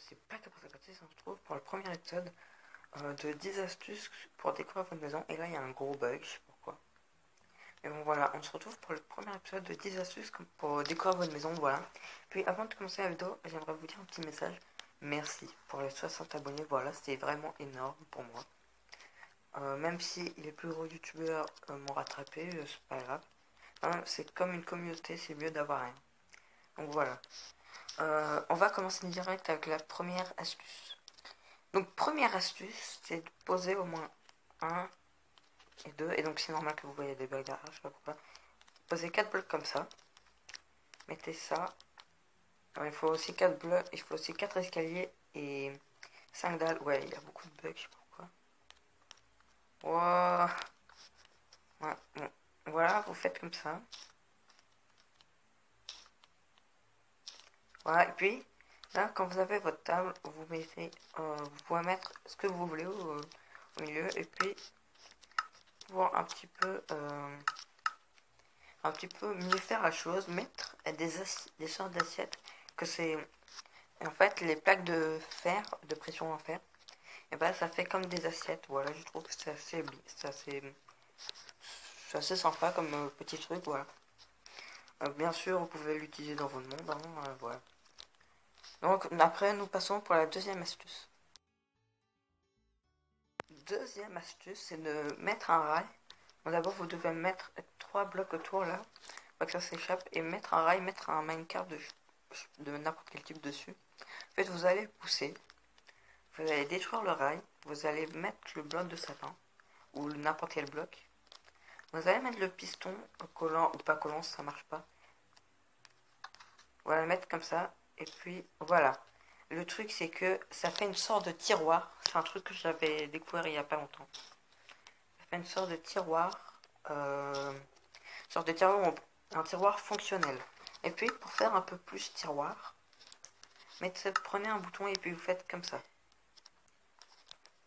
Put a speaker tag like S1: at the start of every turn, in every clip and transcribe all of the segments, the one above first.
S1: c'est pas que pour ça côté, on se retrouve pour le premier épisode de 10 astuces pour décorer votre maison. Et là, il y a un gros bug, je sais pas pourquoi. Et bon, voilà, on se retrouve pour le premier épisode de 10 astuces pour décorer votre maison, voilà. Puis avant de commencer la vidéo, j'aimerais vous dire un petit message. Merci pour les 60 abonnés, voilà, c'était vraiment énorme pour moi. Même si les plus gros youtubeurs m'ont rattrapé, c'est pas grave. Hein, c'est comme une communauté, c'est mieux d'avoir rien. Donc voilà. On va commencer direct avec la première astuce. Donc première astuce, c'est de poser au moins 1 et 2. Et donc c'est normal que vous voyez des bugs derrière, je sais pas pourquoi. Posez 4 blocs comme ça. Mettez ça. Alors, il faut aussi 4 blocs, il faut aussi 4 escaliers et 5 dalles. Ouais, il y a beaucoup de bugs, je sais pas pourquoi. Wow. Ouais, bon. Voilà, vous faites comme ça. Voilà, et puis, là, quand vous avez votre table, vous mettez, vous pouvez mettre ce que vous voulez au milieu, et puis, pour un petit peu mieux faire la chose, mettre des sortes d'assiettes, que c'est, en fait, les plaques de fer, de pression en fer, et ben, ça fait comme des assiettes, voilà, je trouve que c'est assez sympa comme petit truc, voilà. Bien sûr, vous pouvez l'utiliser dans votre monde, hein, voilà. Donc, après, nous passons pour la deuxième astuce. Deuxième astuce, c'est de mettre un rail. Bon, d'abord, vous devez mettre 3 blocs autour là, pour que ça s'échappe, et mettre un rail, mettre un minecart de n'importe quel type dessus. En fait, vous allez pousser, vous allez détruire le rail, vous allez mettre le bloc de sapin, ou n'importe quel bloc. Vous allez mettre le piston collant ou pas collant, ça marche pas. Vous allez le mettre comme ça, et puis voilà. Le truc, c'est que ça fait une sorte de tiroir. C'est un truc que j'avais découvert il y a pas longtemps. Ça fait une sorte de tiroir. Sorte de tiroir, un tiroir fonctionnel. Et puis, pour faire un peu plus tiroir, prenez un bouton et puis vous faites comme ça.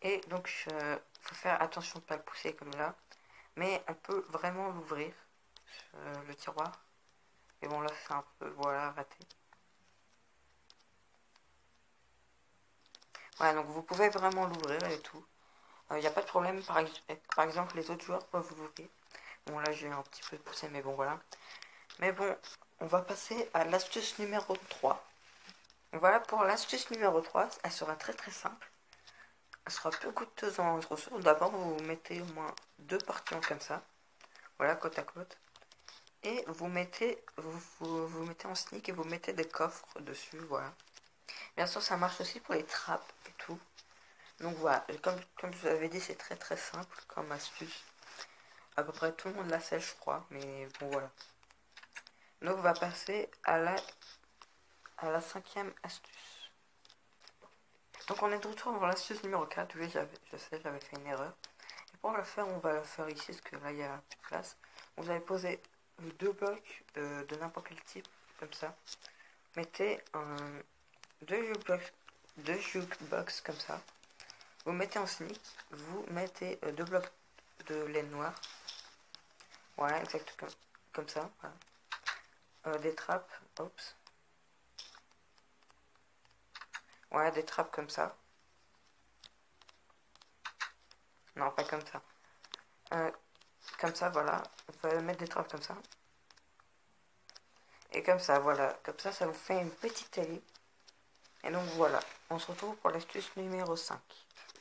S1: Et donc, faut faire attention de ne pas le pousser comme là. Mais on peut vraiment l'ouvrir, le tiroir. Et bon, là, c'est un peu, voilà, raté. Voilà, donc vous pouvez vraiment l'ouvrir et tout. Il n'y a pas de problème, par exemple, les autres joueurs peuvent l'ouvrir. Bon, là, j'ai un petit peu poussé, mais bon, voilà. Mais bon, on va passer à l'astuce numéro 3. Voilà pour l'astuce numéro 3, elle sera très très simple. Elle sera peu coûteuse en ressources. D'abord, vous mettez au moins 2 portillons comme ça. Voilà, côte à côte. Et vous mettez en sneak et vous mettez des coffres dessus, voilà. Bien sûr, ça marche aussi pour les trappes et tout. Donc voilà, comme je vous avais dit, c'est très très simple comme astuce. À peu près tout le monde la sait, je crois, mais bon voilà. Donc on va passer à la 5e astuce. Donc on est de retour dans l'astuce numéro 4. Oui, je sais, j'avais fait une erreur. Et pour le faire, on va le faire ici, parce que là, il y a plus de place. Vous allez poser 2 blocs de n'importe quel type, comme ça. Mettez deux jukebox comme ça. Vous mettez en sneak. Vous mettez 2 blocs de laine noire. Voilà, exactement comme ça. Voilà. Des trappes. Oups. Voilà, des trappes comme ça. Non, pas comme ça. Comme ça, voilà. Vous allez mettre des trappes comme ça. Et comme ça, voilà. Comme ça vous fait une petite télé. Et donc voilà. On se retrouve pour l'astuce numéro 5.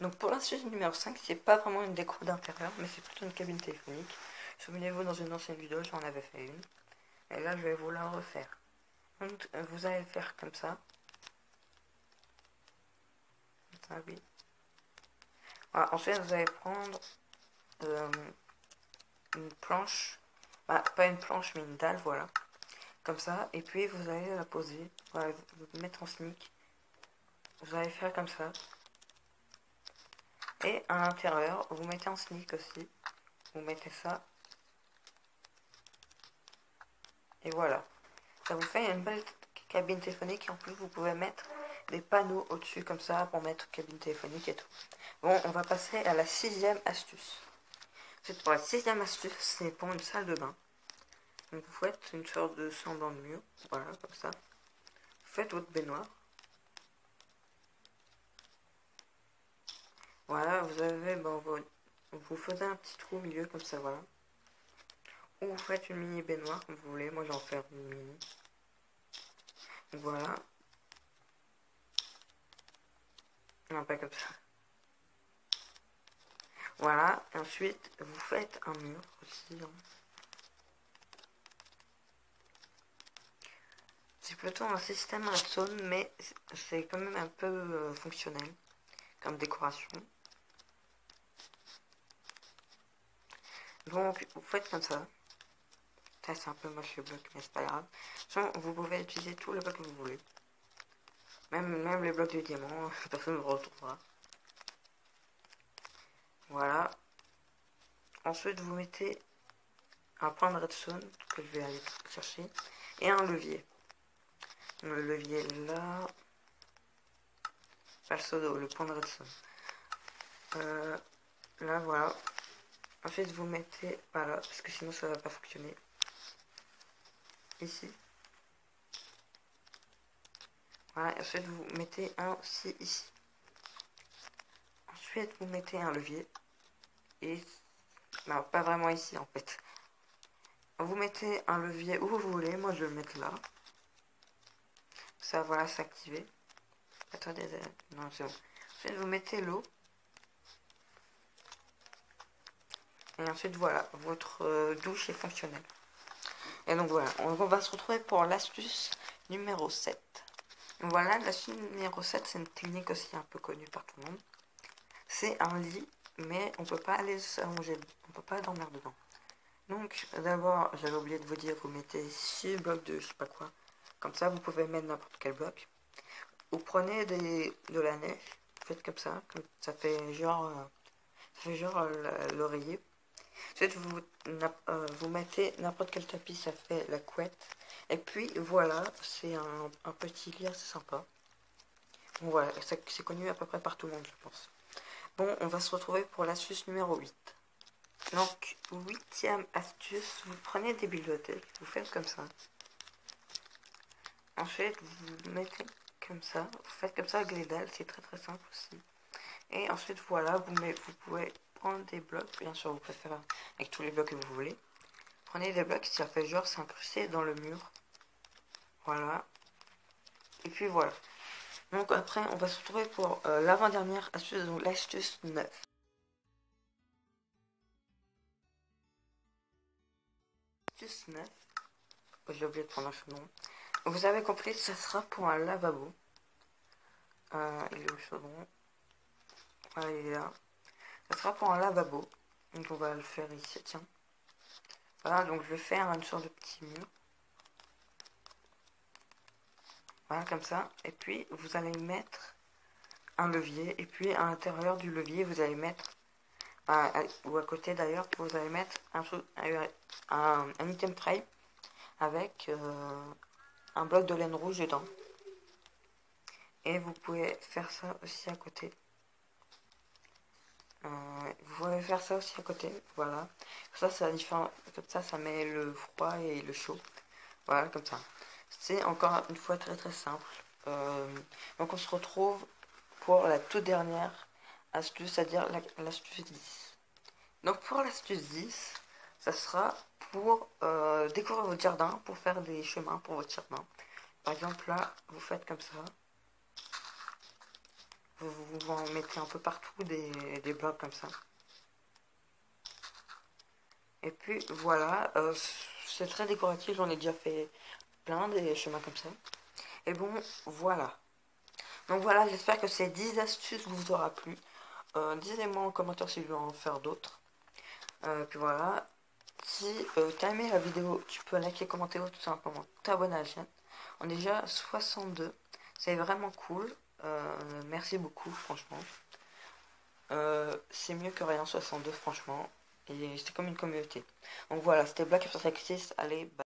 S1: Donc pour l'astuce numéro 5, c'est pas vraiment une déco d'intérieur, mais c'est plutôt une cabine téléphonique. Souvenez-vous, dans une ancienne vidéo, j'en avais fait une. Et là, je vais vous la refaire. Donc, vous allez faire comme ça. Ah oui. Voilà. Ensuite, vous allez prendre une planche. Bah, pas une planche, mais une dalle, voilà. Comme ça. Et puis, vous allez la poser. Voilà, vous mettre en sneak. Vous allez faire comme ça. Et à l'intérieur, vous mettez en sneak aussi. Vous mettez ça. Et voilà. Ça vous fait une belle cabine téléphonique. Et en plus, vous pouvez mettre des panneaux au-dessus comme ça pour mettre cabine téléphonique et tout. Bon, on va passer à la 6e astuce. C'est pour la 6e astuce, c'est pour une salle de bain. Donc vous faites une sorte de semblant de mur. Voilà, comme ça. Vous faites votre baignoire. Voilà, vous avez, bon, vous faites un petit trou au milieu comme ça, voilà. Ou vous faites une mini baignoire comme vous voulez. Moi, j'en fais une mini. Donc voilà. Non, pas comme ça. Voilà. Et ensuite, vous faites un mur aussi. Hein. C'est plutôt un système redstone, mais c'est quand même un peu fonctionnel comme décoration. Donc, vous faites comme ça. Ça, c'est un peu moche le bloc, mais c'est pas grave. Sinon, vous pouvez utiliser tous les blocs que vous voulez. Même les blocs de diamant, personne ne vous retrouvera. Voilà. Ensuite, vous mettez un point de redstone que je vais aller chercher et un levier. Le levier là. Pas le pseudo, le point de redstone. Là, voilà. Ensuite, vous mettez voilà, parce que sinon ça va pas fonctionner. Ici. Voilà, et ensuite vous mettez un aussi ici. Ensuite, vous mettez un levier. Et non, pas vraiment ici en fait. Vous mettez un levier où vous voulez. Moi, je vais le mettre là. Ça, voilà, s'activer. Attendez, non, c'est bon. Ensuite, vous mettez l'eau. Et ensuite, voilà, votre douche est fonctionnelle. Et donc voilà, on va se retrouver pour l'astuce numéro 7. Donc voilà, l'astuce numéro 7, c'est une technique aussi un peu connue par tout le monde. C'est un lit, mais on peut pas aller s'allonger, on peut pas dormir dedans. Donc d'abord, j'avais oublié de vous dire, vous mettez 6 blocs de je sais pas quoi. Comme ça, vous pouvez mettre n'importe quel bloc. Vous prenez de la neige, faites comme ça fait genre l'oreiller. Ensuite, vous mettez n'importe quel tapis, ça fait la couette. Et puis voilà, c'est un petit lit assez sympa. Bon, voilà, c'est connu à peu près par tout le monde, je pense. Bon, on va se retrouver pour l'astuce numéro 8. Donc, huitième astuce, vous prenez des bibliothèques, vous faites comme ça. Ensuite, vous mettez comme ça, vous faites comme ça avec les dalles, c'est très très simple aussi. Et ensuite, voilà, vous pouvez prendre des blocs, bien sûr, vous pouvez faire avec tous les blocs que vous voulez. Prenez des blocs, ça fait genre s'incruster dans le mur. Voilà. Et puis voilà. Donc après, on va se retrouver pour l'avant-dernière astuce, donc l'astuce 9. Astuce 9. J'ai oublié de prendre un chaudron. Vous avez compris, ça sera pour un lavabo. Il est au chaudron. Voilà, il est là. Ça sera pour un lavabo. Donc on va le faire ici, tiens. Voilà, donc je vais faire une sorte de petit mur. Voilà, comme ça. Et puis, vous allez mettre un levier. Et puis, à l'intérieur du levier, vous allez mettre, ou à côté d'ailleurs, vous allez mettre un item tray avec un bloc de laine rouge dedans. Et vous pouvez faire ça aussi à côté. Vous pouvez faire ça aussi à côté, voilà. Ça, c'est différent. Comme ça met le froid et le chaud. Voilà, comme ça. C'est encore une fois très très simple. Donc on se retrouve pour la toute dernière astuce, c'est-à-dire l'astuce 10. Donc pour l'astuce 10, ça sera pour découvrir votre jardin, pour faire des chemins pour votre jardin. Par exemple là, vous faites comme ça. Vous en mettez un peu partout des blocs comme ça. Et puis voilà, c'est très décoratif, j'en ai déjà fait plein des chemins comme ça. Et bon, voilà. Donc voilà, j'espère que ces 10 astuces vous aura plu. Dites-moi en commentaire si je vais en faire d'autres. Puis voilà. Si t'as aimé la vidéo, tu peux liker, commenter ou tout simplement t'abonner à la chaîne. On est déjà 62. C'est vraiment cool. Merci beaucoup, franchement. C'est mieux que rien 62, franchement. Et c'est comme une communauté. Donc voilà, c'était Black Sacrifice. Allez, bye.